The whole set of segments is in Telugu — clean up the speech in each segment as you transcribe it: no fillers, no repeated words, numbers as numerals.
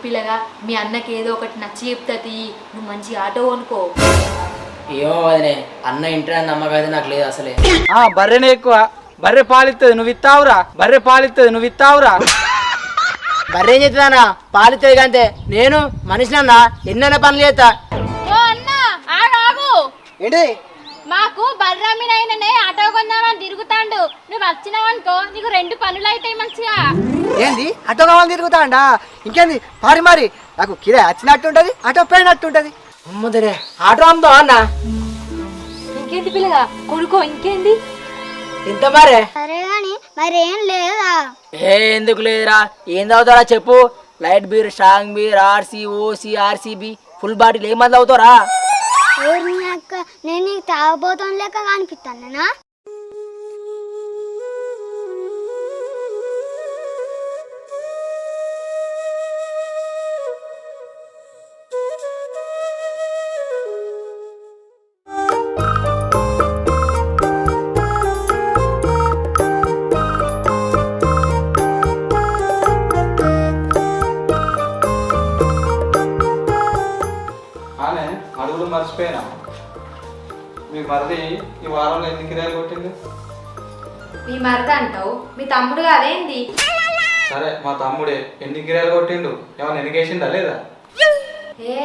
పిల్లగా మీ అన్నకి ఏదో ఒకటి నచ్చి చెప్తుంది, నువ్వు మంచి ఆటో కొనుక్కో. ఏమో వదినే, అన్న ఇంటి నమ్మకం నాకు లేదు అసలే. బర్రెనే ఎక్కువ, బర్రె పాలిస్తుంది నువ్వు ఇస్తావురా, బర్రె పాలిస్తుంది నువ్వు ఇస్తావురా. బర్రె ఏం చెప్తానా, పాలిస్తుంది కంటే నేను మనిషినన్నా ఎన్నైనా పనులు చేస్తా. ఏంటి మాకు బర్రామినైననే ఆటో కొందామని తిరుగుతాండు, నువ్వు వచ్చినావనుకో నీకు 2 పనులు అవుతాయి మంచిగా. ఏంది ఆటో కావాలి తిరుగుతాండా? ఇంకేంది పారి మరి, నాకు కిరా వచ్చినట్టు ఉంటది, ఆటో పోయినట్టు ఉంటది. అమ్మదరే ఆటో అమ్ముతావు అన్న? ఇంకేంటి పిల్లగా కొనుక్కో, ఇంకేంది. ఎంత మరే? సరే గాని మరేం లేదా? ఎందుకు లేదురా, ఏం తాగుతారా చెప్పు. Light beer, strong beer, RC, OC, RCB, full bottle ఏమంది అవుతారా? ఊరి అక్క, నేను నీకు తాగబోతాను లెక్క కనిపిస్తానా? అడుగులు మర్చిపోయినా, మీ మరిది ఈ వారంలో ఎన్ని కిరాయిలు కొట్టింది? మీ మరద అంటావు, మీ తమ్ముడు కాదేంది? సరే మా తమ్ముడే ఎన్ని కిరాయిలు కొట్టిండు, ఏమన్నా ఎన్నికేసిందా లేదా? ఏ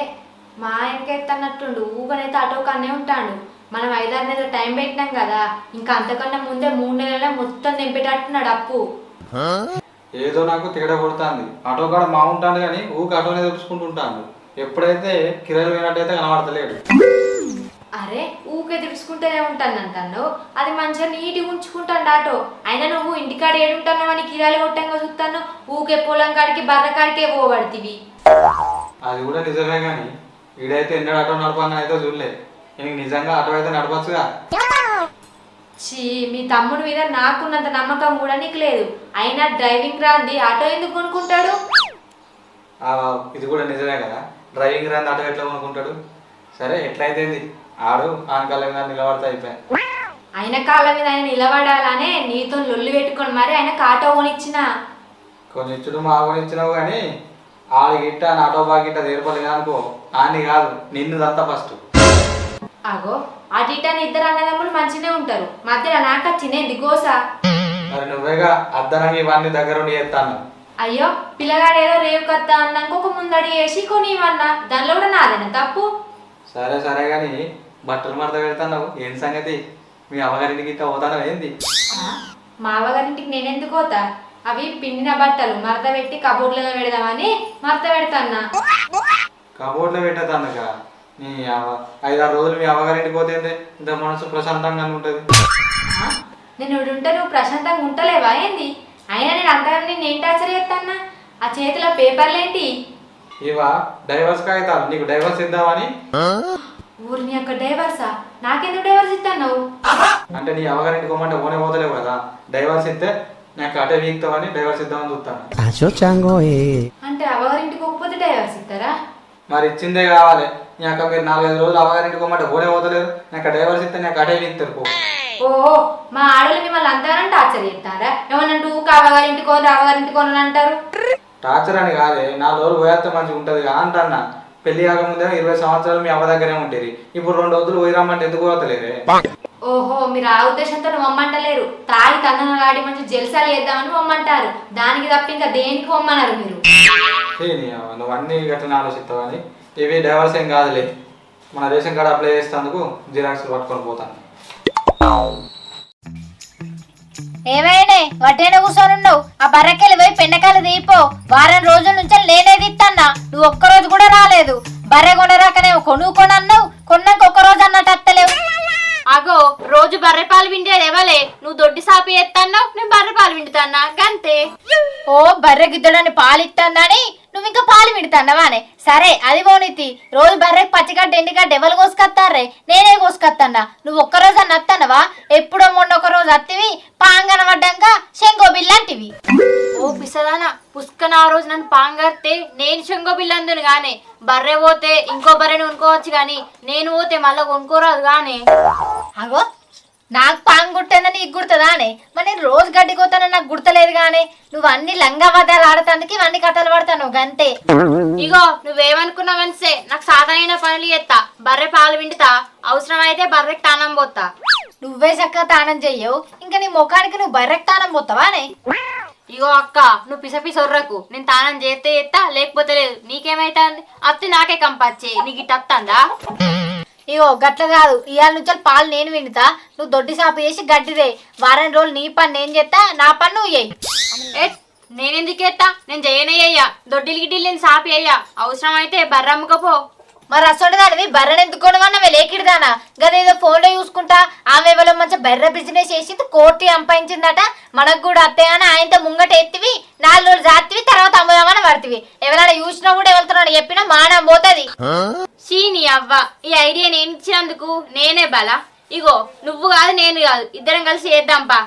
మా ఆయనకెత్తన్నట్టుండు, ఊగనైతే ఆటో కన్నే ఉంటాడు. మనం 5-6 నెలలు టైం పెట్టినాం కదా, ఇంకా అంతకన్నా ముందే 3 నెలల మొత్తం నింపేటట్టున్నాడు అప్పు. ఏదో నాకు తేడా కొడుతుంది, ఆటో కాడ మా ఉంటాను కానీ ఊకి ఆటోనే తెలుసుకుంటూ ఉంటాను. ఎప్పుడైతే కిరాయిలు పోయినట్టయితే కనబడతలేడు. అరే ఊకే తెలుసుకుంటూనే ఉంటాను అంటాను, అది మంచిగా నీట్గా ఉంచుకుంటాను ఆటో. అయినా నువ్వు ఇంటికాడ ఏడుంటాను అని కిరాయిలు కొట్టంగా చూస్తాను, ఊకే పొలం కాడికి బర్ర కాడికే పోబడుతుంది. అది కూడా నిజమే కానీ వీడైతే ఎన్నడూ ఆటో నడపాలని అయితే చూడలే. నేను నిజంగా ఆటో అయితే నడపచ్చుగా. చీ, మీ తమ్ముడి మీద నాకున్నంత నమ్మకం కూడా నీకు లేదు. అయినా డ్రైవింగ్ రాంది ఆటో ఎందుకు కొనుక్కుంటాడు? ఇది కూడా నిజమే కదా, డ్రైవింగ్ రాంది ఆటో ఎట్లా కొనుక్కుంటాడు? సరే ఎట్లయితే ఆడు ఆయన కాళ్ళ మీద నిలబడతా అయిపోయా. ఆయన కాళ్ళ మీద ఆయన నిలబడాలనే నీతో లొల్లు పెట్టుకొని మరి ఆయన ఆటో కొనిచ్చిన. కొనిచ్చుడు మా కొనిచ్చినావు కానీ ఆడి గిట్ట ఆటో బాగా గిట్ట తీర్పలేదు అనుకో, ఆని కాదు నిన్నుదంతా ఫస్ట్. అగో అటు ఇటు అని 2 అన్నదమ్ములు మంచినే ఉంటారు, మధ్యలో నాకు వచ్చింది గోసా. మరి నువ్వేగా అద్దనంగా ఇవన్నీ దగ్గరుండి చేస్తాను. అయ్యో పిల్లగాడు ఏదో రేవు కత్తా అన్నాక ఒక ముందడి వేసి కొనివన్నా, దానిలో కూడా నాదేనా తప్పు? సరే సరే కానీ బట్టలు మడత పెడతావు ఏం సంగతి? మీ అమ్మగారింటికి ఇట్లా పోతాను ఏంది? మా అవ్వగారింటికి నేనెందుకు పోతా? అవి పిండిన బట్టలు మడత పెట్టి కబోర్డ్లో పెడదామని మడత పెడతాన్నా. కబోర్డ్లో పెట్టేతానుక నీ 5-6 రోజులు మీ అమ్మగారింటికి పోతే ఇంత మనసు ప్రశాంతంగా ఉంటుంది. నేను ఉంటే నువ్వు ప్రశాంతంగా ఉంటలేవా ఏంది? అయినా నేను అంతగా నేను టార్చర్ చేస్తానా? ఆ చేతిలో పేపర్లేంటి? ఇవా డైవర్స్ కాగితాలు, నీకు డైవర్స్ ఇద్దామని. ఊరిని యొక్క డైవర్సా? నాకెందుకు డైవర్స్ ఇస్తాను? అంటే నీ అమ్మగారింటికి పోమంటే ఓనే పోతలేవు కదా, డైవర్స్ ఇస్తే నాకు అటే వీక్తావని డైవర్స్ ఇద్దామని చూస్తాను. అంటే అవ్వగారింటికి పోకపోతే డైవర్స్ ఇస్తారా? మరి ఇచ్చిందే కావాలి. నీ అక్క మీరు 4-5 రోజులు అమ్మగారింటికి పోమంటే ఓనే పోతలేరు, నాకు డైవర్స్ ఇస్తే నాకు అటే వీక్తారు పో. ఓహో, మా ఆడోళ్ళు మిమ్మల్ని అంతారని టార్చర్ చేస్తారా? ఏమన్నంటూ అవ్వగారింటికో అవ్వగారింటికో అని అంటారు. టార్చర్ అని కాదే, 4 రోజులు పోయేస్తే మంచిగా ఉంటుంది అంటన్నా. పెళ్లి కాకముందే 20 సంవత్సరాలు మీ అవ్వ దగ్గరే ఉంటుంది, ఇప్పుడు 2 రోజులు పోయి రమ్మంటే ఎందుకు పోతలేరే? ఓహో, మీరు ఆ ఉద్దేశంతో వమ్మంటలేరు, తాగి తందన గాడి మంచి జల్సాలు చేద్దామని వమ్మంటారు. దానికి తప్ప ఇంకా దేనికి వమ్మన్నారు మీరు? నువ్వు అన్ని గట్టిన ఆలోచిస్తావని. ఇవి డైవర్స్ ఏం కాదులే, మన రేషన్ కార్డు అప్లై చేసేందుకు జిరాక్స్ పట్టుకొని పోతాను. ఏమైనా వడ్డేనే కూర్చొని ఆ బర్రెకెళ్ళి పోయి పెండకాయలు దీపో. వారం రోజుల నుంచి నేనే తీస్తాన్నా, నువ్వు ఒక్కరోజు కూడా రాలేదు. బర్రె కొనరాకనే కొనుక్కొనన్నావు, కొన్నాక ఒక్కరోజు అన్నట్టు అత్తలేవు. అగో రోజు బర్రె పాలు వింటేది ఎవలే, నువ్వు దొడ్డి సాపి ఎత్తన్నావు, నేను బర్రె పాలు వింటున్నా గంతే. ఓ బర్రె గిద్దడని పాలు ఇస్తానని నువ్వు ఇంకా పాలు వింటున్నావానే? సరే అది పోనీతి, రోజు బర్రెకి పచ్చిగడ్డ ఎండిగడ్డ ఎవరు కోసుకొస్తారే? నేనే కోసుకొస్తానా. నువ్వు ఒక్కరోజు అని అత్తన్నవా? ఎప్పుడో మొన్న ఒక రోజు అత్తివి, పాంగన పడ్డాక శంగో బిల్లంటివి. ఓ పిసదానా, పుష్కన ఆ రోజు నన్ను పాంగర్తే నేను శంగో బిల్లందును గానే. బర్రె పోతే ఇంకో బర్రెని కొనుక్కోవచ్చు గాని నేను పోతే మళ్ళీ కొనుక్కోరాదు గానే. అగో నాకు పాము గుట్టేందా నీకు గుర్తుందా అని మరి నేను రోజు గడ్డి కోతానని నాకు గుర్తలేదు కానీ నువ్వు అన్ని లంగా వదాలు ఆడతానికి ఇవన్నీ కథలు పడతాను గంతే. ఇగో నువ్వేమనుకున్నావు కనిసే నాకు సాధారణ పనులు చేస్తా, బర్రె పాలు విండుతా, అవసరం అయితే బర్రెకి తానం పోతా. నువ్వే చక్కగా తానం చెయ్యవు, ఇంకా నీ ముఖానికి నువ్వు బర్రెకి తానం పోతావా అని. ఇగో అక్క నువ్వు పిసపిసొర్రకు, నేను తానం చేస్తే చేస్తా లేకపోతే లేదు. నీకేమైతుంది? అత్తి నాకే కంపచ్చే, నీకు ఇట్ట వస్తుందా? ఇగో గట్ల కాదు, ఇవాళ నుంచి పాలు నేను విండుతా, నువ్వు దొడ్డి సాపు చేసి గడ్డిదే. వారం రోజులు నీ పని నేను చేస్తా, నా పని నువ్వు చేయి. నేనెందుకు ఎత్తా? నేను చేయనయ్యా, దొడ్డిలు గిడ్డిలు నేను సాపి అయ్యా, అవసరం అయితే బర్రె అమ్ముకపో. మరి అసలు బర్రెని ఎందుకు కొనవన్నా లేకిడిదానా గదేదో ఫోన్లో చూసుకుంటా ఆమె ఎవరో మంచి బర్రె బిజినెస్ చేసి కోటి సంపాదించిందట. మనకు కూడా అత్తయ్యని ఆయనతో ముంగట ఎత్తివి 4 రోజులు జాతివి, తర్వాత అమ్ముదామని పడుతుంది. ఎవరైనా చూసినా కూడా ఎవరుతున్నాడు చెప్పినా మానం పోతుంది. చీని అవ్వ, ఈ ఐడియా నేను ఇచ్చినందుకు నేనే బలా. ఇగో నువ్వు కాదు నేను కాదు, ఇద్దరం కలిసి చేద్దాంపా.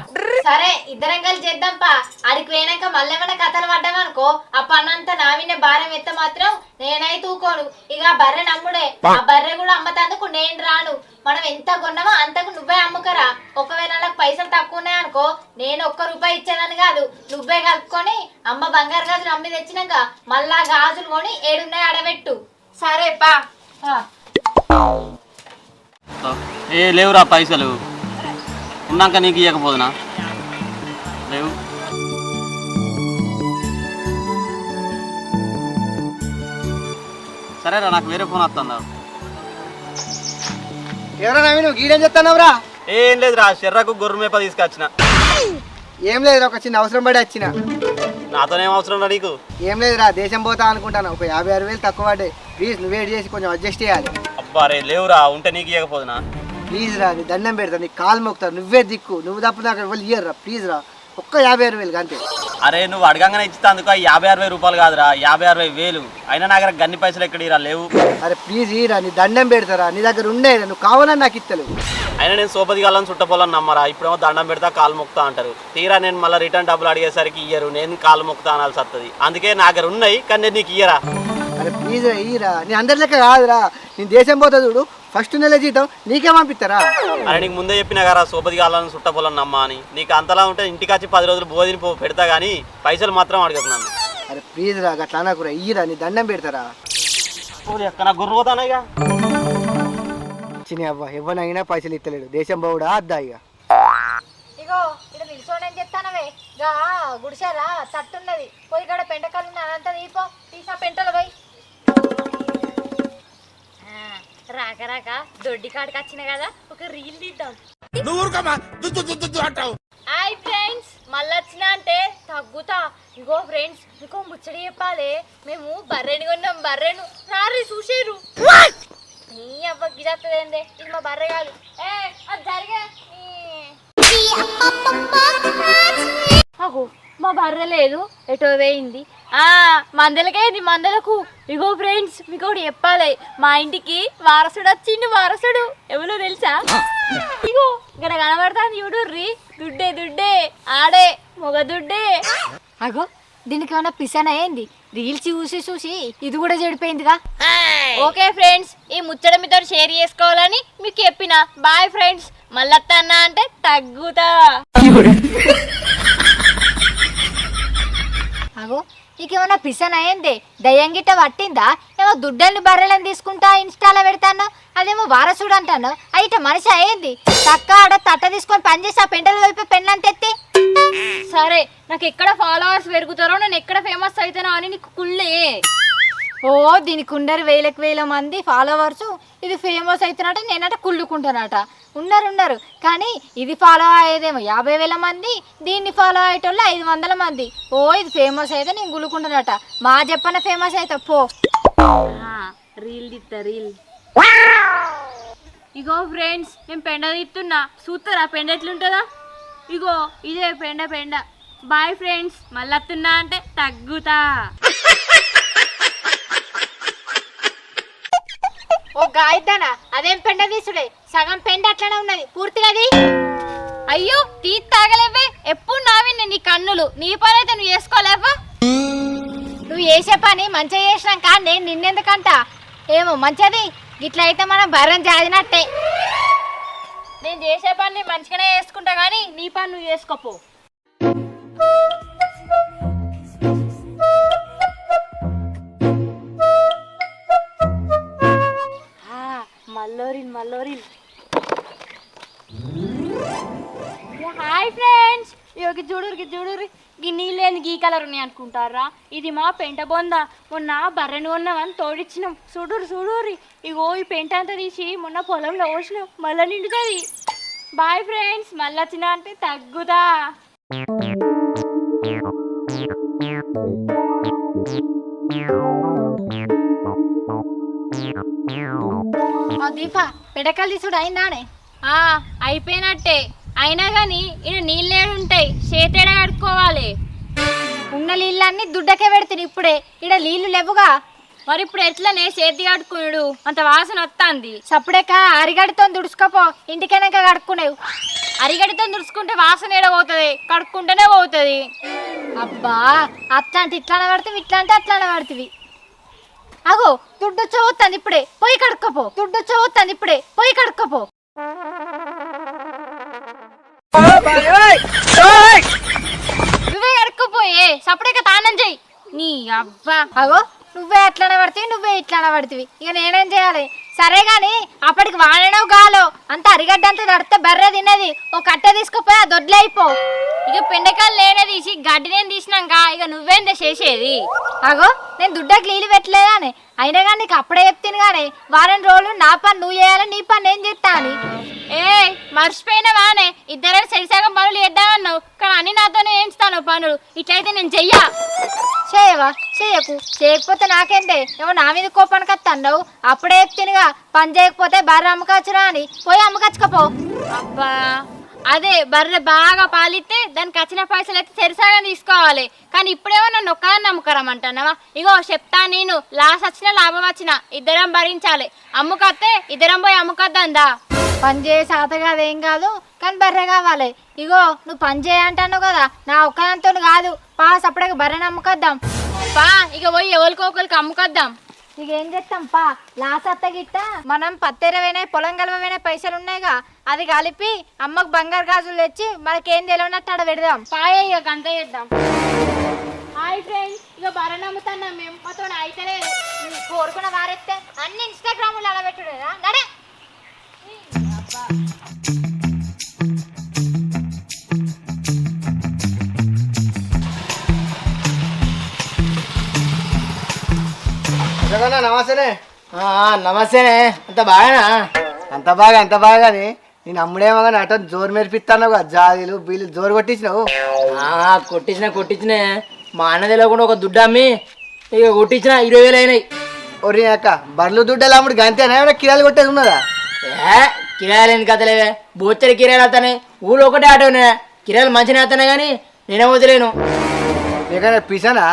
సరే ఇద్దరం కలిసి చేద్దాంపా. అడికి పోయినాక మళ్ళీ ఏమైనా కథలు పడ్డామనుకో ఆ పన్నంతా నా విన్న భారం ఎత్త మాత్రం నేనైతే ఊకోను. ఇక బర్రె నమ్ముడే, ఆ బర్రె కూడా అమ్మతందుకు నేను రాను. మనం ఎంత కొన్నామో అంతకు నువ్వే అమ్ముకరా. ఒకవేళ నాకు పైసలు తక్కువ ఉన్నాయనుకో నేను ₹1 ఇచ్చానని కాదు, నువ్వే కలుపుకొని అమ్మ బంగారు గాజులు అమ్మి తెచ్చినాక మళ్ళా గాజులు కొని 7 ఉన్నాయి అడబెట్టు. సరేపా. ఏ లేవురా పైసలు, ఉన్నాక నీకు ఇవ్వకపోదునా? లేవు. సరేరా, నాకు వేరే ఫోన్ వస్తుందా? ఎవరా నువ్వు గీడేం చెప్తానవరా? ఏం లేదురా, షెర్రకు గొర్రె మేప తీసుకొచ్చిన. ఏం లేదురా, ఒక చిన్న అవసరం పడి వచ్చిన. నాతోనేం అవసరం రా నీకు? ఏం లేదురా, దేశం పోతా అనుకుంటాను. ఒక 56,000 తక్కువ పడ్డాయి. ప్లీజ్ నువ్వు వెయిట్ చేసి కొంచెం అడ్జస్ట్ చేయాలి. అబ్బా రే లేవురా, ఉంటే నీకు ఇవ్వకపోదునా? ప్లీజ్ రా, నీ దండం పెడతా, నీ కాలు మొక్కుతారు. నువ్వే దిక్కు, నువ్వు తప్ప నాకు ఎవరు ఇయ్యరు రా. ప్లీజ్ రా, ఒక్క 56,000 అంతే. అరే నువ్వు అడగంగానే ఇచ్చితే అందుకు 56,000 రూపాయలు కాదురా, 56,000. అయినా నా దగ్గర గన్ని పైసలు ఎక్కడ ఇరా లేవు. అరే ప్లీజ్ ఇరా, నీ దండం పెడతారా, నీ దగ్గర ఉండే, నువ్వు కావాలని నాకు ఇస్తలేవు. అయినా నేను సోపతి కాలని చుట్టపోలని నమ్మరా. ఇప్పుడేమో దండం పెడతా కాలు మొక్కుతా అంటారు, తీరా నేను మళ్ళీ రిటర్న్ డబ్బులు అడిగేసరికి ఇయ్యరు, నేను కాలు మొక్కుతా అనాల్సి వస్తుంది. అందుకే నా దగ్గర ఉన్నాయి కానీ నేను నీకు ఇయ్యరా. అరే ప్లీజ్ రా ఇరా, నీ అందరి లెక్క కాదురా. నేను దేశం పోతా చూడు, ఫస్ట్ నెల జీతం నీకే పంపిస్తారా? అరే నీకు ముందే చెప్పినా కదా సోపతి కాలని చుట్టపోలని నమ్మ అని. నీకు అంతలా ఉంటే ఇంటికి వచ్చి 10 రోజులు భోజనం పెడతా కానీ పైసలు మాత్రం అడుగుతున్నాను. అరే ప్లీజ్ రా, అట్లా అనకురా, ఇయ్యరా, నీ దండం పెడతారా. నా గుర్రు పోతానా చిన్న అవ్వ ఎవరినైనా పైసలు ఇస్తలేడు, దేశం పోవుడా అద్దా ఇక. ఇగో ఇక్కడ నిల్చోని ఏం చెప్తానవే, గా గుడిసారా తట్టున్నది పోయి గడ పెంటకాలు ఉన్న అదంతా తీసా పెంటలు పోయి. రాక రాక దొడ్డి కాడికి వచ్చిన కదా, ఒక రీల్ తీద్దాం. హాయ్ ఫ్రెండ్స్, మళ్ళీ వచ్చిన అంటే తగ్గుతా. ఇగో ఫ్రెండ్స్ ఇంకో ముచ్చడి చెప్పాలి, మేము బర్రెని కొన్నాం. బర్రెను రారి చూసేరు. నీ అవ్వకి చెప్తుందే, ఇది మా బర్రె కాదు. అది జరిగే మా బర్రె లేదు, ఎటో వేయింది. మందలకైంది మందలకు. ఇగో ఫ్రెండ్స్ మీకు ఒకటి చెప్పాలి, మా ఇంటికి వారసుడు వచ్చిండు. వారసుడు ఎవరో తెలుసా? ఇగో ఇక్కడ కనబడతాను చూడుర్రి, దుడ్డే దుడ్డే, ఆడే మొగ దుడ్డే. అగో దీనికి ఏమన్నా పిసానా ఏంది? రీల్స్ చూసి చూసి ఇది కూడా చెడిపోయిందిగా. ఓకే ఫ్రెండ్స్, ఈ ముచ్చట మీతో షేర్ చేసుకోవాలని మీకు చెప్పిన. బాయ్ ఫ్రెండ్స్, మళ్ళొత్తా అంటే తగ్గుతా. అగో నీకేమన్నా పిసానా ఏంది? దయ్యం గిట్ట పట్టిందా? ఏమో దుడ్డల్ని బర్రెలను తీసుకుంటా ఇన్స్టాలో పెడతాను, అదేమో వారసుడు అంటాను. అయితే మనిషి అయ్యింది చక్క ఆడ తట్ట తీసుకొని పని చేసి ఆ పెంటలు వైపు పెళ్ళంత ఎత్తి. సరే, నాకు ఎక్కడ ఫాలోవర్స్ పెరుగుతారో, నేను ఎక్కడ ఫేమస్ అవుతానో అని నీకు కుళ్ళే. ఓ దీనికి ఉండరు వేల మంది ఫాలోవర్స్. ఇది ఫేమస్ అవుతున్నట్ట, నేనట కుళ్ళుకుంటానట. ఉన్నారు కానీ ఇది ఫాలో అయ్యేదేమో 50,000 మంది, దీన్ని ఫాలో అయ్యేటోళ్ళు 500 మంది. ఓ ఇది ఫేమస్ అయితే నేను గుళ్ళుకుంటానట. మా చెప్పన ఫేమస్ అయితే పో. రీల్ తీస్తా రీల్. ఇగో ఫ్రెండ్స్ నేను పెండ తీస్తున్నా, చూస్తారా పెండ ఎట్లుంటుందా? ఇగో ఇదే పెండ. బాయ్ ఫ్రెండ్స్, మళ్ళీ వస్తున్నా అంటే తగ్గుతా. ఓ గాయదానా, అదేం పెండ తీసుడే, సగం పెండ అట్లనే ఉన్నది పూర్తిగాది. అయ్యో తీ తాగలేవే, ఎప్పుడు నావిన్నే నీ కన్నులు. నీ పని అయితే నువ్వు చేసుకోలేవా? నువ్వు చేసే పని మంచిగా చేసినాక నేను నిన్నెందుకంట? ఏమో మంచిది, ఇట్లా అయితే మనం బర్రెం జాదినట్టే. నేను చేసే పని మంచిగానే చేసుకుంటా గానీ నీ పని నువ్వు చేసుకోపో. మల్లోరిల్ హాయ్ ఫ్రెండ్స్, ఇవి చూడురి ఈ నీళ్ళేంది గీ కలర్ ఉన్నాయి అనుకుంటారా? ఇది మా పెంట బొంద. మొన్న బర్రెను కొన్నామని తోడిచ్చినాం. చూడురి ఇగో ఈ పెంట అంతా తీసి మొన్న పొలంలో పోసినాం, మళ్ళీ నిండుతుంది. బాయ్ ఫ్రెండ్స్, మళ్ళీ వచ్చినా అంటే తగ్గుదా. దీప పిడకలు తీసుడు అయిందానే? అయిపోయినట్టే. అయినా గాని ఈయన నీళ్ళేడుంటాయి, చేతేడ కడుక్కోవాలి. ఉన్న నీళ్ళన్నీ దుడ్డకే పెడుతుంది ఇప్పుడే. ఈడ నీళ్లు లేవుగా, మరి ఇప్పుడు ఎట్లనే చేతి కడుక్కున్నాడు? అంత వాసన వస్తుంది. సప్పుడేక అరిగడితో దుడుచుకపో, ఇంటికైనాక కడుక్కునేవు. అరిగడితో దుడుచుకుంటే వాసన ఏడ పోతుంది, కడుక్కుంటేనే పోతుంది. అబ్బా, అట్లాంటి ఇట్లానే పడుతుంది, ఇట్లాంటి అట్లానే పడుతుంది. అగో దుడ్డు చదువుతుంది ఇప్పుడే, పోయి కడుక్కపో. నువ్వే కడుక్కపోయే, సపరేట్గా తానం చెయ్యి. నీ అబ్బా, అగో నువ్వే అట్లానే పడుతుంది, నువ్వే ఇట్లానే పడుతుంది. ఇక నేనేం చేయాలి? సరే గాని అప్పటికి వాడనవు గాలో అంత అరిగడ్డంతా తడితే బర్రె తిన్నది. ఓ కట్టె తీసుకుపోయి ఆ దొడ్లే అయిపో. ఇక పెండకాయలు నేనే తీసి గడ్డి నేను తీసినాక ఇక నువ్వేందే చేసేది? అగో నేను దుడ్డకి నీళ్ళు పెట్టలేదానే. అయినా కానీ నీకు అప్పుడే చెప్తాను కానీ వారం రోజులు నా పని నువ్వు చేయాలి, నీ పని నేను చేస్తా అని. మర్చిపోయినావానే? ఇద్దరు సరిసగం పనులు చేద్దామన్నావు, కానీ అన్ని నాతోనే చేయిస్తాను పనులు. ఇట్లయితే నేను చేయవా? చేయకపోతే నాకేంటే? ఏమో నా మీద కోపానికి వస్తావు. అప్పుడే చెప్తానుగా పని చేయకపోతే బర్రె అమ్మకచ్చురా అని. పోయి అమ్మకచ్చుకపో. అబ్బా, అదే బర్రె బాగా పాలిస్తే దానికి వచ్చిన పైసలు అయితే సరిసగం తీసుకోవాలి. కానీ ఇప్పుడేమో నన్ను ఒక్కదాన్ని అమ్ముకరమంటున్నావా? ఇగో చెప్తా నేను, లాస్ వచ్చినా లాభం వచ్చినా ఇద్దరం భరించాలి. అమ్ముకత్తే ఇద్దరం పోయి అమ్ముకద్దా. పని చేసే శాత కాదేం కాదు, కానీ బర్రె కావాలి. ఇగో నువ్వు పని చేయంటావు కదా, నా ఒక్కదంతో కాదు. అప్పటికి బర్రెని అమ్ముకద్దాం. ఇక పోయి ఎవరికొకరికి అమ్ముకద్దాం. ఇక ఏం చేస్తాం లాస్ అత్త గిట్ట మనం పత్తెరవైనా పొలం కలవైనా పైసలు ఉన్నాయిగా, అది కలిపి అమ్మకు బంగారు గాజులు తెచ్చి మనకేం తెలియనట్టు ఆడ పెడదాం. ఇక అంత చేద్దాం. హాయ్ ఫ్రెండ్స్, ఇక బర్రెని అమ్ముతున్నాం మేము. మాతో అయితేనే కోరుకున్న వారెత్తే అన్ని ఇన్స్టాగ్రామ్లో అలా పెట్టుడేదా? నడే నమస్తేనే. నమస్తేనే. అంత బాగానా? అంత బాగానే. నేను అమ్ముడేమో కానీ అటు జోరు మెరిపిస్తాను కదా, జాలీలు బీలు జోరు కొట్టించినావు. కొట్టించినే. మా అన్న తెలియకుండా ఒక దుడ్డు అమ్మి ఇక కొట్టించిన 20,000 అయినాయి. ఒరి అక్క, బర్రెలు దుడ్డలు అమ్ముడు గంతేనా? ఏమైనా కిరాలు కొట్టేది ఉన్నదా? కిరాయిలు ఎందుకు అతలేవే? బోచ్చరి కిరాయిలు వస్తానే. ఊళ్ళో ఒకటే ఆటోనే, కిరాయిలు మంచిగా వస్తానే కానీ నేనే వదిలేను. నీకన్నా పిసనా?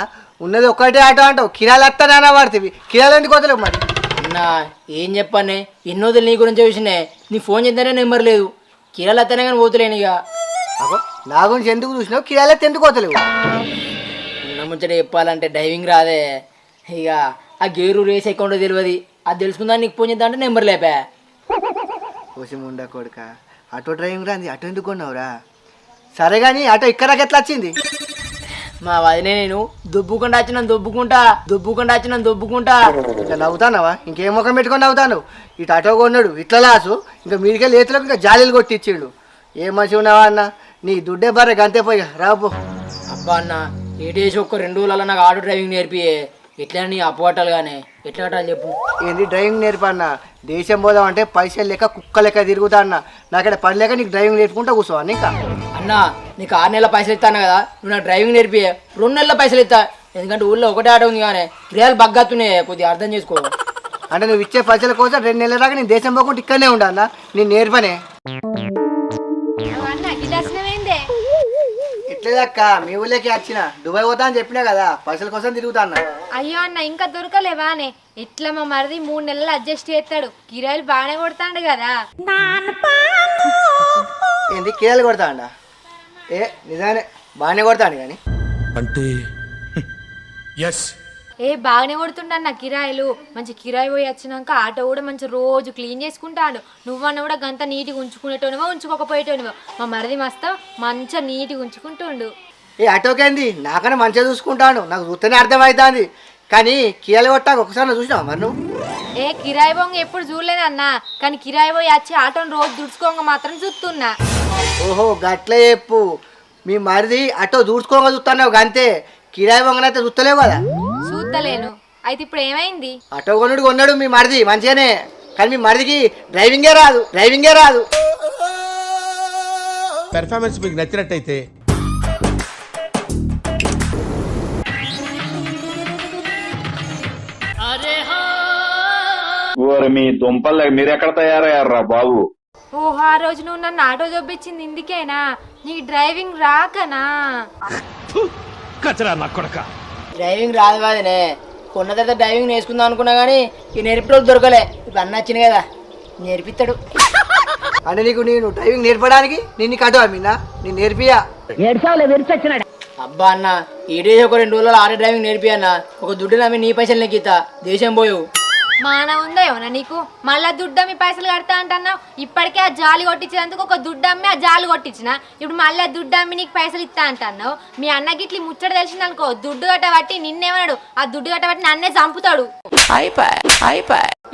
ఉన్నది ఒక్కటే ఆటో అంటావు, కిరాలు వస్తానా పడుతుంది. కిరాలు ఎందుకు వదలేవు మరి? అన్నా ఏం చెప్పానే, ఎన్నో వదిలి నీ గురించి చూసినే. నీ ఫోన్ చేద్దానే నెంబర్ లేదు. కిరాయిలు వస్తానే కానీ పోతులేను. ఇక నా గురించి ఎందుకు చూసినావు? కిరాలు ఎత్తే ఎందుకు వదలేవు? ఉన్న ముచ్చట చెప్పాలంటే డ్రైవింగ్ రాదే. ఇక ఆ గేరు రేస్ అకౌంట్ తెలియదు, అది తెలుసుకుందా నీకు ఫోన్ చేద్దాం అంటే నెంబర్ లేపా. కోసి ముండా కొడుక, ఆటో డ్రైవింగ్ రాంది, ఆటో ఎందుకు కొన్నావురా? సరే కానీ ఆటో ఇక్కడికి ఎట్లా వచ్చింది? మా వదినే నేను దొబ్బుకుంటా వచ్చిన ఇంకా నవ్వుతానవా? ఇంకేం ముఖం పెట్టుకొని నవ్వుతాను? ఇటు ఆటో కొన్నాడు ఇట్లా లాసు, ఇంకా మీదికే లేతులకు ఇంకా జాలీలు కొట్టిచ్చిండు. ఏం మంచిగా ఉన్నావా అన్న? నీ దుడ్డే బర్రె గంతే పోయి రాబో. అబ్బా అన్న, ఏటేసి ఒక్క 2 రోజులలో నాకు ఆటో డ్రైవింగ్ నేర్పియే. ఎట్లా నీ అప్పగట్టాలి కానీ ఎట్లా కట్టాలి చెప్పు. ఏంది డ్రైవింగ్ నేర్పన్నా? దేశం పోదాం అంటే పైసలు లేక కుక్క లెక్క తిరుగుతా అన్న. నాకడ పని లేక నీకు డ్రైవింగ్ నేర్చుకుంటా కూర్చోవా? ఇంకా అన్న నీకు 6 నెలల పైసలు ఇస్తాను కదా, నువ్వు నాకు డ్రైవింగ్ నేర్పియే. 2 నెలల పైసలు ఇస్తా, ఎందుకంటే ఊళ్ళో ఒకటే ఆట ఉంది కానీ రియాలు బగ్గాతున్నాయి, కొద్దిగా అర్థం చేసుకో. అంటే నువ్వు ఇచ్చే పైసల కోసం 2 నెలల దాకా నేను దేశం పోకుండా ఇక్కడనే ఉండాలా? నేను నేర్పనే ఎట్లేదక్క. మీ ఊళ్ళకి వచ్చిన దుబాయ్ పోతా అని చెప్పినా కదా, పైసల కోసం తిరుగుతా అన్న. అయ్యో అన్న, ఇంకా దొరకలేవానే? ఎట్లా మా మరిది 3 నెలలు అడ్జస్ట్ చేస్తాడు, కిరాయిలు బాగానే కొడతాడు కదా. ఏంది కిరాయిలు కొడతా అండ? నిజానే బాగానే కొడతాను కానీ అంటే బాగానే కొడుతుంటాను నా కిరాయిలు. మంచి కిరాయి పోయి వచ్చినాక ఆటో కూడా మంచి రోజు క్లీన్ చేసుకుంటాను. నువ్వన్న కూడా గంత నీట్గా ఉంచుకునేటోనివో ఉంచుకోకపోయేటోనివో. మా మరిది మస్తా మంచిగా నీట్గా ఉంచుకుంటుండు. ఏ ఆటోకేంది నాకన్నా మంచిగా చూసుకుంటాను, నాకు చూస్తేనే అర్థమవుతుంది. కానీ కియాలు కొట్టాక ఒకసారి చూసినావా మరి నువ్వు? కిరాయి బొంగ ఎప్పుడు చూడలేదన్నా, కానీ కిరాయి పోయి వచ్చి ఆటోని రోజు దుడుచుకోంగ మాత్రం చూస్తున్నా. ఓహో గట్ల చెప్పు. మీ మరిది ఆటో దూడ్చుకోగా చూస్తున్నావు అంతే, కిరాయి బొంగనైతే చూస్తలేవు కదా. చూస్తలేను. అయితే ఇప్పుడు ఏమైంది? ఆటో కొన్నాడు మీ మరిది మంచిగానే, కానీ మీ మరిదికి డ్రైవింగే రాదు. పెర్ఫార్మెన్స్ మీకు నచ్చినట్టయితే మీ దుంపలు మీరెక్కడ తయారయ్యారా బాబు? ఓహో, ఆ రోజు నువ్వు నన్ను ఆటో చూపించింది ఇందుకేనా? నీకు డ్రైవింగ్ రాకనా? కచరా నా కొడక. డ్రైవింగ్ రాదు కాదనే, కొన్న తర్వాత డ్రైవింగ్ నేర్చుకుందాం అనుకున్నా కానీ ఈ నేర్పేటోళ్ళు దొరకలే. ఇప్పుడు అన్న వచ్చింది కదా నేర్పిస్తాడు. అంటే నేను డ్రైవింగ్ నేర్పడానికి నేను ఆటో అమ్మినా, నేను నేర్పియా. అబ్బా అన్న ఈడే ఒక 2 రోజులు ఆటో డ్రైవింగ్ నేర్పి అన్న. ఒక దుడ్డు నమ్మి నీ పైసలు నెక్కితా దేశం పోయావు. మాన ఉందా ఏమన్నా నీకు? మళ్ళా దుడ్డమ్మి పైసలు కడతా అంటున్నావు. ఇప్పటికే ఆ జాలి కొట్టించినందుకు ఒక దుడ్డమ్మి ఆ జాలి కొట్టించిన, ఇప్పుడు మళ్ళీ దుడ్డమ్మి నీకు పైసలు ఇస్తా అంటున్నావు. మీ అన్న గిట్లి ముచ్చట తెలిసిందనుకో, దుడ్డు కట్టబట్టి నిన్నేమన్నాడు, ఆ దుడ్డు కట్టబట్టి నన్నే చంపుతాడు.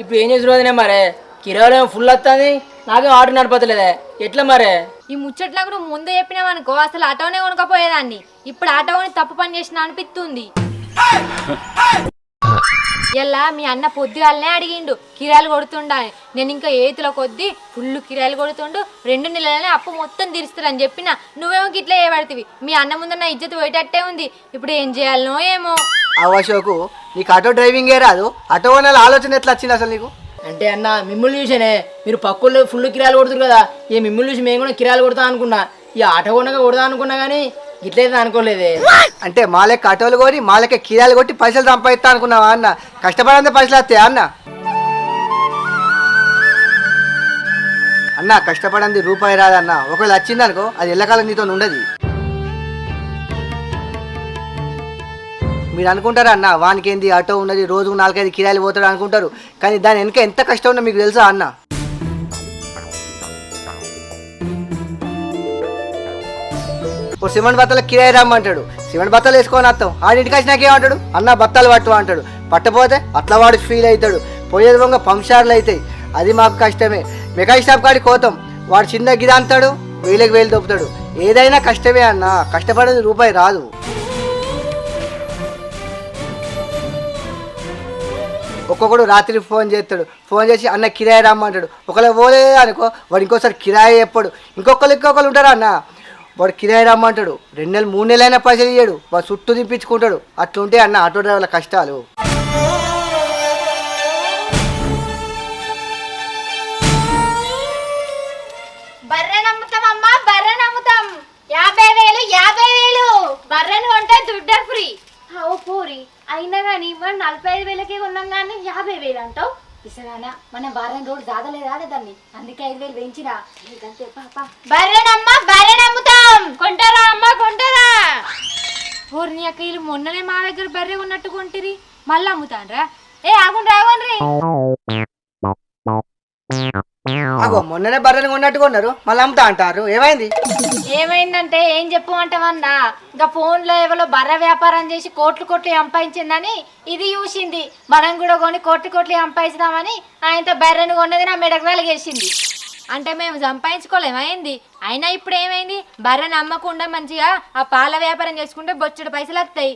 ఇప్పుడు ఏం చేసి రోజునే మరే, కిరాయిలో ఫుల్ వస్తుంది, నాకేం ఆటో నడపతలేదే, ఎట్లా మరే? ఈ ముచ్చట్లకు నువ్వు ముందే చెప్పినావనుకో అసలు ఆటోనే కొనకపోయేదాన్ని. ఇప్పుడు ఆటో కొని తప్పు పని చేసిన అనిపిస్తుంది. ఇలా మీ అన్న పొద్దుగాలనే అడిగిండు కిరాయిలు కొడుతుండా. నేను ఇంకా ఏతుల కొద్దీ ఫుల్ కిరాయిలు కొడుతుండు, 2 నెలలనే అప్పు మొత్తం తీరుస్తారని చెప్పిన. నువ్వేమో గిట్లా చేయబడుతుంది. మీ అన్న ముందు నా ఇజ్జత్ పోయేటట్టే ఉంది. ఇప్పుడు ఏం చేయాలనో ఏమో. అవశోకు నీకు ఆటో డ్రైవింగే రాదు, ఆటో కొనాలి ఆలోచన ఎట్లా వచ్చింది అసలు నీకు? అంటే అన్న మిమ్మల్ని చూసేనే, మీరు పక్కల్లో ఫుల్ కిరాయిలు కొడుతురు కదా, ఏ మిమ్మల్ని చూసి మేము కూడా కిరాయిలు కొడతా అనుకున్నా. ఈ ఆటో కొనగా కొడతా అనుకున్నా కానీ ఇట్లయితే అనుకోలేదే. అంటే మా లెక్క ఆటోలు కొని మా లెక్క కిరాయిలు కొట్టి పైసలు సంపాదిస్తా అనుకున్నావా అన్న? కష్టపడంతే పైసలు వస్తాయా అన్న? అన్న కష్టపడంది రూపాయి రాదన్న. ఒకవేళ వచ్చిందనుకో అది ఎల్లకాలం నీతో ఉండదు. మీరు అనుకుంటారా అన్న వానికి ఏంది ఆటో ఉన్నది, రోజుకు 4-5 కిరాయిలు పోతాడు అనుకుంటారు, కానీ దాని వెనక ఎంత కష్టం ఉందో మీకు తెలుసా అన్న? ఓ సిమెంట్ బత్తల కిరాయి రమ్మంటాడు, సిమెంట్ బత్తలు వేసుకొని వస్తాం, ఆడింటికి వచ్చినాకేమంటాడు, అన్న బత్తాలు పట్టు అంటాడు. పట్టపోతే అట్లా వాడు ఫీల్ అవుతాడు, పోయేది పొంగ పంషార్లు అవుతాయి. అది మాకు కష్టమే. మెకానిక్ షాప్ కాడికి పోతాం, వాడు చిన్న గిద అంటాడు, 1000 దొప్పుతాడు. ఏదైనా కష్టమే అన్న, కష్టపడేది రూపాయి రాదు. ఒక్కొక్కడు రాత్రి ఫోన్ చేస్తాడు, ఫోన్ చేసి అన్న కిరాయి రమ్మంటాడు. ఒకవేళ పోలే అనుకో వాడు ఇంకోసారి కిరాయి చెప్పాడు. ఇంకొకరు ఉంటారా అన్న, వాడు కిరాయి రమ్మంటాడు, 2 నెలలు 3 నెలలైనా పైసలు ఇయ్యాడు, వాడు చుట్టూ తిప్పించుకుంటాడు. అట్లుంటే అన్న ఆటో డ్రైవర్ల కష్టాలు. బర్రె నమ్ముతామమ్మా, బర్రె నమ్ముతాం. 50,000 బర్రెను కొంటే దుడ్డ ఫ్రీ. ఓ పూరి అయినా కానీ మనం 45,000కే కొన్నాం కానీ 50,000 అంటావు. పిసగానా మనం వారం రోజు దాదలేదా దాన్ని, అందుకే 5,000 పెంచినా. బర్రెనమ్మా బర్రె నమ్ముతాం. కొంటారా అమ్మా కొంటారా? పూర్ణి అక్క వీళ్ళు మొన్ననే మా దగ్గర బర్రె ఉన్నట్టు కొంటిరి, మళ్ళీ అమ్ముతాన్రా? ఆగుండ్రి ఆగుండ్రి. అగో మొన్ననే బర్రెని కొన్నట్టు కొన్నారు, మళ్ళీ అమ్ముతా అంటారు. ఏమైంది? ఏమైందంటే ఏం చెప్పమంటావన్నా, ఇంకా ఫోన్లో ఎవరో బర్రె వ్యాపారం చేసి కోట్లు సంపాదించిందని ఇది చూసింది. మనం కూడా కొని కోట్లు సంపాదించుదామని ఆయనతో బర్రెను కొన్నది నా మెడకు వేసింది. అంటే మేము సంపాదించుకోలేమైంది. అయినా ఇప్పుడు ఏమైంది, బర్రెని అమ్మకుండా మంచిగా ఆ పాల వ్యాపారం చేసుకుంటే బొచ్చుడు పైసలు వస్తాయి.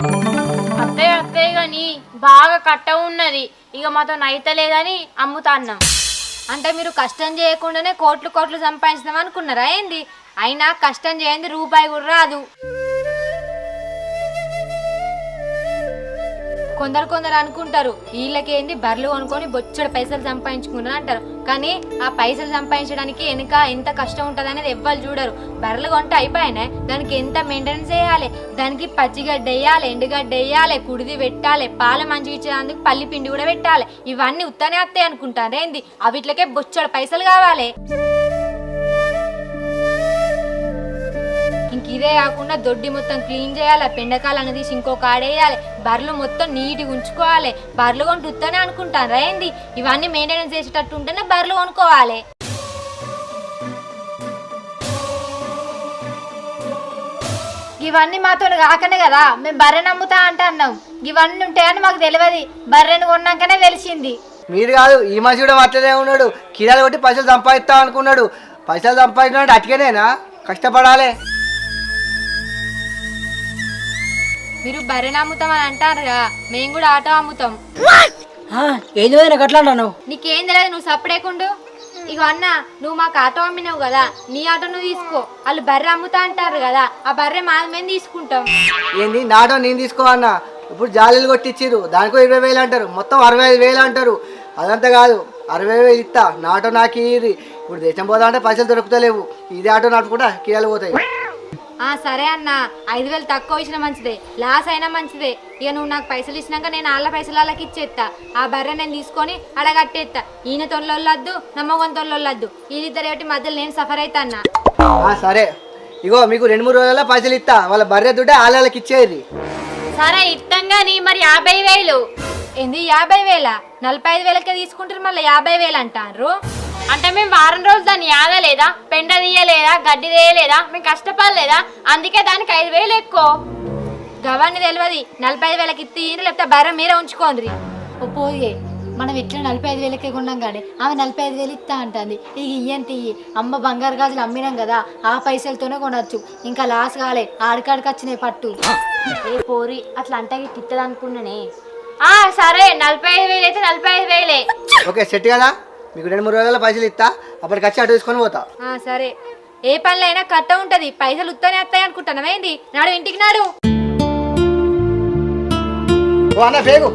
అత్తయ్య కానీ బాగా కట్ట ఉన్నది, ఇక మాతో నైతలేదని అమ్ముతా అన్నాం. అంటే మీరు కష్టం చేయకుండానే కోట్లు సంపాదించుదాం అనుకున్నారా ఏంది? అయినా కష్టం చేయండి రూపాయి కూడా రాదు. కొందరు అనుకుంటారు వీళ్ళకేంది బర్రెలు కొనుక్కొని బొచ్చడు పైసలు సంపాదించుకున్నారు అంటారు. కానీ ఆ పైసలు సంపాదించడానికి వెనుక ఎంత కష్టం ఉంటుంది అనేది ఎవ్వరు చూడరు. బర్రెలు కొంటే అయిపోయినాయి, దానికి ఎంత మెయింటెనెన్స్ చేయాలి, దానికి పచ్చిగడ్డ వేయాలి, ఎండుగడ్డ వేయాలి, కుడిది పెట్టాలి, పాలు మంచిగా ఇచ్చేందుకు పల్లి పిండి కూడా పెట్టాలి. ఇవన్నీ ఉత్తనే వస్తాయి అనుకుంటారు ఏంది? అవిట్లకే బొచ్చడు పైసలు కావాలి. ఇంక ఇదే కాకుండా దొడ్డి మొత్తం క్లీన్ చేయాలి, పెండకాలను తీసి ఇంకో కాడేయాలి, బర్రెలు మొత్తం నీట్గా ఉంచుకోవాలి. బర్రెలు కొంటుతానే అనుకుంటాను ఏంది? ఇవన్నీ మెయింటెనెన్స్ చేసేటట్టు ఉంటేనే బర్రెలు కొనుక్కోవాలి. ఇవన్నీ మాతో కాకనే కదా మేము బర్రె నమ్ముతా అంటున్నాం. ఇవన్నీ ఉంటాయని మాకు తెలియదు, బర్రెను కొన్నాకనే తెలిసింది. మీరు కాదు, ఈ మనిషి కూడా అట్లనే ఉన్నాడు. కిరాలు కొట్టి పైసలు సంపాదిస్తా అనుకున్నాడు. పైసలు సంపాదించినట్టు అటుకేనేనా? కష్టపడాలి. మీరు బర్రెని అమ్ముతాం అని అంటారుగా, మేము కూడా ఆటో అమ్ముతాం. ఏంది నాకు అట్లా అంటాను? నీకేం తెలియదు, నువ్వు సప్పుడేకుండు. ఇగో అన్న, నువ్వు మాకు ఆటో అమ్మినావు కదా, నీ ఆటో నువ్వు తీసుకో. వాళ్ళు బర్రె అమ్ముతా అంటారు కదా, ఆ బర్రె మాది మేము తీసుకుంటాం. ఏంది నాటో నేను తీసుకోవన్నా? ఇప్పుడు జాలీలు కొట్టించిరు, దానికో 20,000 అంటారు, మొత్తం 65,000 అంటారు. అదంతా కాదు, 60,000 ఇస్తా, నాటో నాకు ఇయ్యి. ఇప్పుడు దేశం పోదా అంటే పైసలు దొరుకుతలేవు, ఇదే ఆటో నడుపుకుంటా కిరాలు పోతాయి. సరే అన్న, 5,000 తక్కువ ఇచ్చిన మంచిదే, లాస్ అయినా మంచిదే. ఇక నువ్వు నాకు పైసలు ఇచ్చినాక నేను వాళ్ళ పైసలు వాళ్ళకి ఇచ్చేస్తా. ఆ బర్రె నేను తీసుకొని అడగట్టేస్తా. ఈయన తొలొల్లద్దు, నమ్మకం తొలొల్లద్దు, వీళ్ళిద్దరు ఏమిటి మధ్యలో నేను సఫర్ అవుతా అన్న. సరే, ఇగో మీకు 2-3 రోజుల్లో పైసలు ఇస్తా. వాళ్ళ బర్రె దుడ్డే వాళ్ళకి ఇచ్చేది. సరే ఇస్తాం గానీ మరి 50,000. ఏంది 50,000? 45,000కే తీసుకుంటారు, మళ్ళీ 50,000 అంటారు. అంటే మేము వారం రోజులు దాన్ని యాదలేదా, పెండ తీయలేదా, గడ్డి తీయలేదా, మేము కష్టపడలేదా? అందుకే దానికి 5,000 ఎక్కువ. గవాన్ని తెలియదు, 45,000కి ఇస్తే లేకపోతే బర్రె మీరే ఉంచుకోండి. పోయే మనం ఎట్లా 45,000కే కొన్నాం కానీ ఆమె 45,000 ఇస్తా అంటుంది. ఇక ఇయ్యం తీయి, అమ్మ బంగారు గాజులు అమ్మినాం కదా, ఆ పైసలతోనే కొనొచ్చు. ఇంకా లాస్ కాలే, ఆడికాడికి వచ్చినాయి పట్టు. ఏ పోరి అట్లా అంటే తిట్టదు అనుకున్నానే. సరే 45,000 అయితే 45,000. ఓకే, సెట్ కదా? మీకు 2-3 రోజుల్లో పైసలు ఇస్తా, అప్పటికి వచ్చి అటు తీసుకొని పోతా. సరే, ఏ పనులు అయినా కట్ట ఉంటది, పైసలు ఉత్తనే వస్తాయి అనుకుంటున్నావు ఏంది? నాడు ఇంటికి నాడు. ఓ అన్న పేగు.